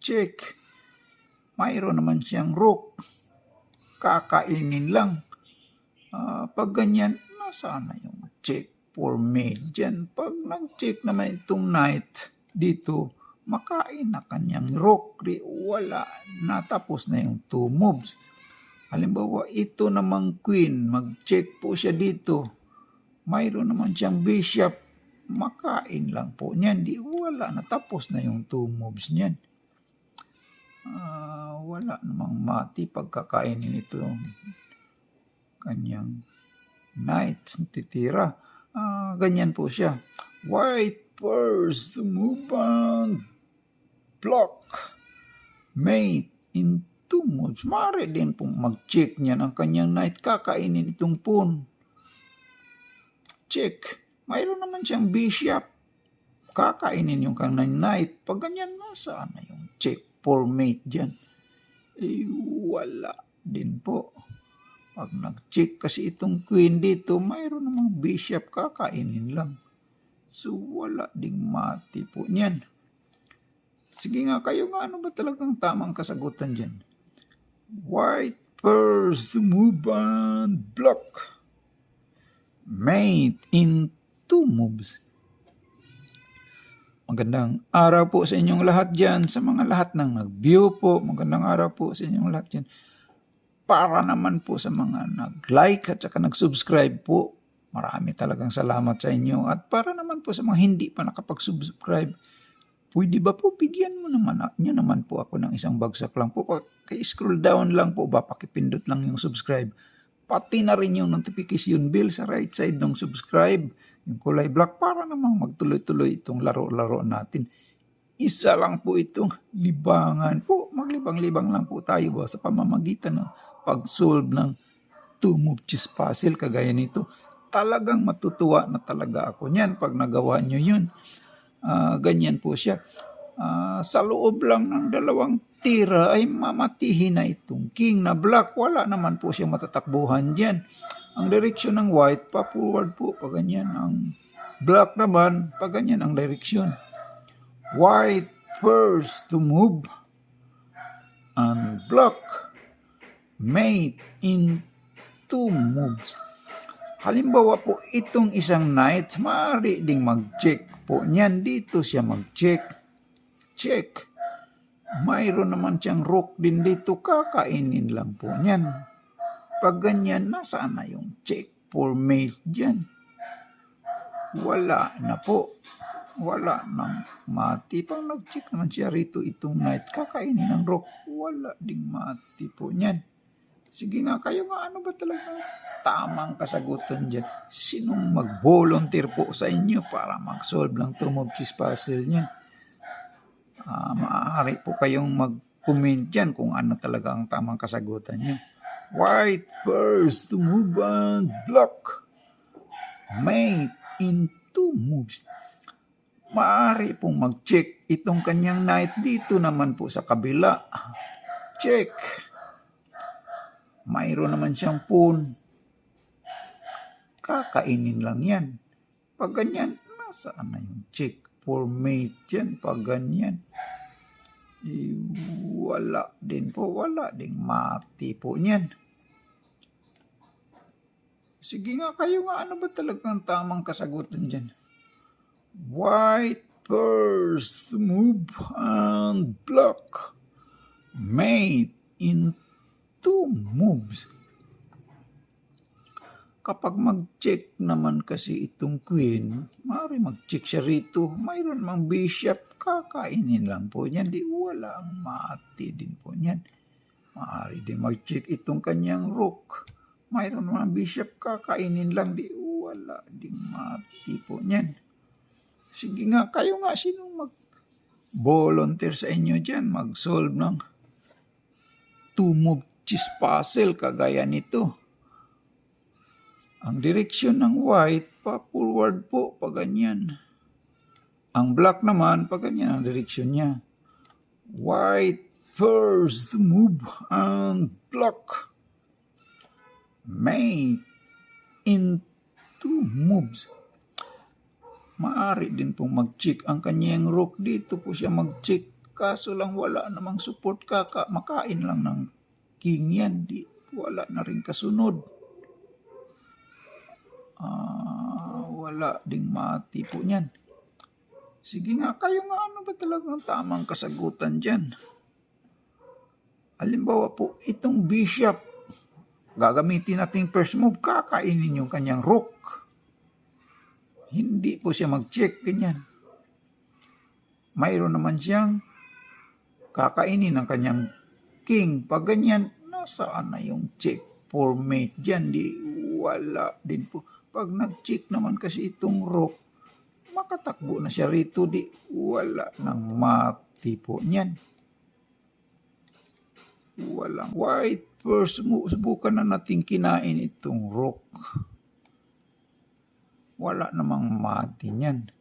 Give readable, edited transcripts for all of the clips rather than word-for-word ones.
Check. Mayroon naman siyang rook. Kakainin lang. Pag ganyan, nasaan na yung check for mate dyan? Pag nag-check naman itong knight dito, makain na kanyang rook. Wala. Natapos na yung 2 moves. Halimbawa, ito namang queen. Mag-check po siya dito. Mayroon naman siyang bishop. Makain lang po niyan. Wala. Natapos na yung 2 moves niyan. Wala namang mati pagkakainin ito kanyang knight titira. Ganyan po siya. White first move on block mate in 2 moves. Maaari din pong mag-check niyan ang kanyang knight. Kakainin itong pawn. Check. Mayroon naman siyang bishop. Kakainin yung kanyang knight. Pag ganyan, nasaan na yung check for mate dyan? Wala din po. Pag nag-check kasi itong queen dito, mayroon namang bishop, kakainin lang. So, wala ding mati po niyan. Sige nga, kayo nga, ano ba talagang tamang kasagutan dyan? White first move on block. Mate in 2 moves. Magandang araw po sa inyong lahat dyan. Sa mga lahat ng nag-view po, magandang araw po sa inyong lahat dyan. Para naman po sa mga nag-like at saka nag-subscribe po, marami talagang salamat sa inyo. At para naman po sa mga hindi pa nakapag-subscribe, pwede ba po bigyan mo naman po ako ng isang bagsak lang po. Scroll down lang po ba, pakipindot lang yung subscribe. Pati na rin yung notification bell sa right side ng subscribe, yung kulay black, para namang magtuloy-tuloy itong laro-laro natin. Isa lang po itong libangan po. Maglibang-libang lang po tayo ba sa pamamagitan ng pag-solve ng 2-move chess puzzle kagaya nito. Talagang matutuwa na talaga ako niyan pag nagawa nyo yun. Ganyan po siya. Sa loob lang ng 2 tira ay mamatihin na itong king na black. Wala naman po siya matatakbuhan dyan. Ang direksyon ng white, pa forward po, pag ganyan. Ang black naman, pag ganyan ang direksyon. White first to move and block mate in 2 moves. Halimbawa po, itong isang knight, maaari ding mag-check po niyan. Dito siya mag-check. Check. Mayroon naman siyang rook din dito. Kakainin lang po niyan. Pag ganyan, nasaan na yung check for mate dyan? Wala na po. Wala nang mati. Pag nag-check naman siya rito itong knight, kakainin ng rook. Wala ding mati po niyan. Sige nga, kayo nga, ano ba talaga tamang kasagutan dyan? Sinong mag-volunteer po sa inyo para mag-solve ng 2-move chess puzzle niyan? Maaari po kayong mag-comment dyan kung ano talaga ang tamang kasagutan niyo. White first to move on block mate in 2 moves. Maaari pong mag-check itong kanyang knight. Dito naman po sa kabila. Check. Mayroon naman siyang pawn. Kakainin lang yan. Pag ganyan, nasaan na yung check for mate yan? Pag ganyan, wala din po. Wala ding mati po niyan. Sige nga, kayo nga, ano ba talagang tamang kasagutan dyan? White first move and block mate in 2 moves. Kapag mag-check naman kasi itong queen, maaari mag-check siya rito. Mayroon mang bishop, kakainin lang po niyan. Wala ang mati din po niyan. Maaari din mag-check itong kanyang rook. Mayroon mang bishop, kakainin lang. Wala ding mati po niyan. Sige nga, kayo nga, sinong mag-volunteer sa inyo dyan? Mag-solve ng 2-move chess puzzle kagaya nito. Ang direksyon ng white, pa forward po, pa ganyan. Ang black naman, pa ganyan ang direksyon niya. White first move and block mate in 2 moves. Maaari din pong mag-check ang kanyang rook. Dito po siya mag-check. Kaso lang wala namang support, makain lang ng king yan. Wala na rin kasunod. Wala ding mati po niyan. Sige nga, kayo nga, ano ba talagang tamang kasagutan dyan? Halimbawa po, itong bishop, gagamitin nating first move, kakainin yung kanyang rook. Hindi po siya mag-check, ganyan. Mayroon naman siyang kakainin ng kanyang king. Pag ganyan, nasaan na yung check for mate dyan? Wala din po. Pag nag-check naman kasi itong rook, makatakbo na siya rito, wala nang mati po niyan. Walang white. First, subukan na natin kinain itong rook. Wala namang mati niyan.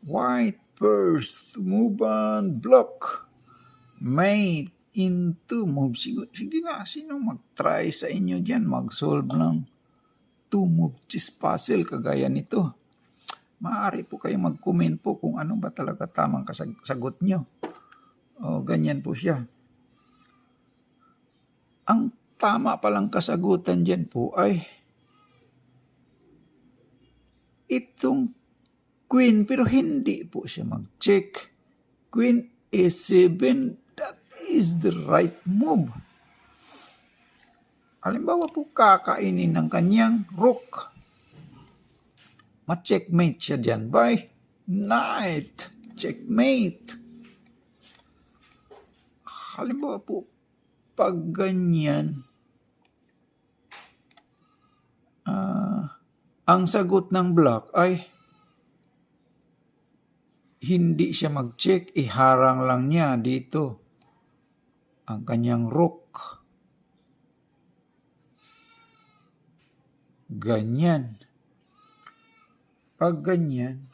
White first, move on, block. Mate into move. Sige nga, sino mag-try sa inyo dyan? Mag-solve ng 2-move chess puzzle kagaya nito. Maaari po kayo mag-comment po kung ano ba talaga tamang sagot nyo. O, ganyan po siya. Ang tama palang kasagutan dyan po ay itong queen, pero hindi po siya mag-check. Queen A7, that is the right move. Halimbawa po, kakainin ng kanyang rook. Ma-checkmate siya dyan by knight. Checkmate. Halimbawa po, pag ganyan, ang sagot ng black ay hindi siya mag-check, iharang lang niya dito ang kanyang rook. Ganyan. Pag ganyan,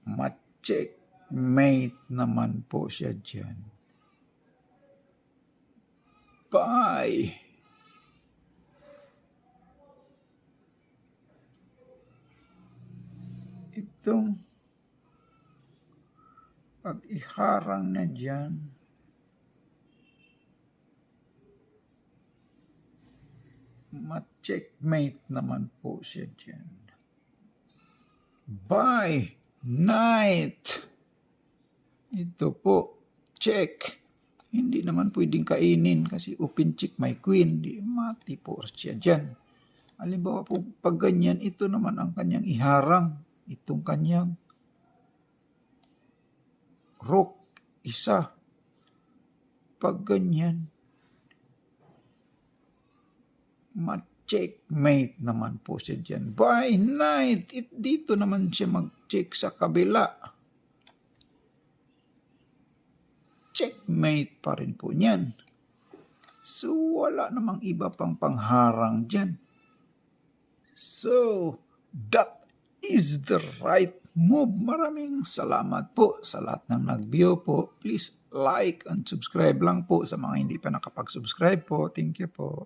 ma-checkmate naman po siya dyan. Bye! Itong pag-iharang na dyan, ma-checkmate naman po siya dyan. Bye! Knight! Ito po, check. Hindi naman pwedeng kainin kasi open check my queen. Di mati po siya dyan. Halimbawa po, pag ganyan, ito naman ang kanyang iharang. Itong kanyang rook, isa. Pag ganyan, ma-checkmate naman po siya dyan. By knight, dito naman siya mag-check sa kabila. Checkmate pa rin po niyan. So, wala namang iba pang pangharang dyan. So, that is the right move. Maraming salamat po sa lahat ng nag-view po. Please like and subscribe lang po sa mga hindi pa nakapag-subscribe po. Thank you po.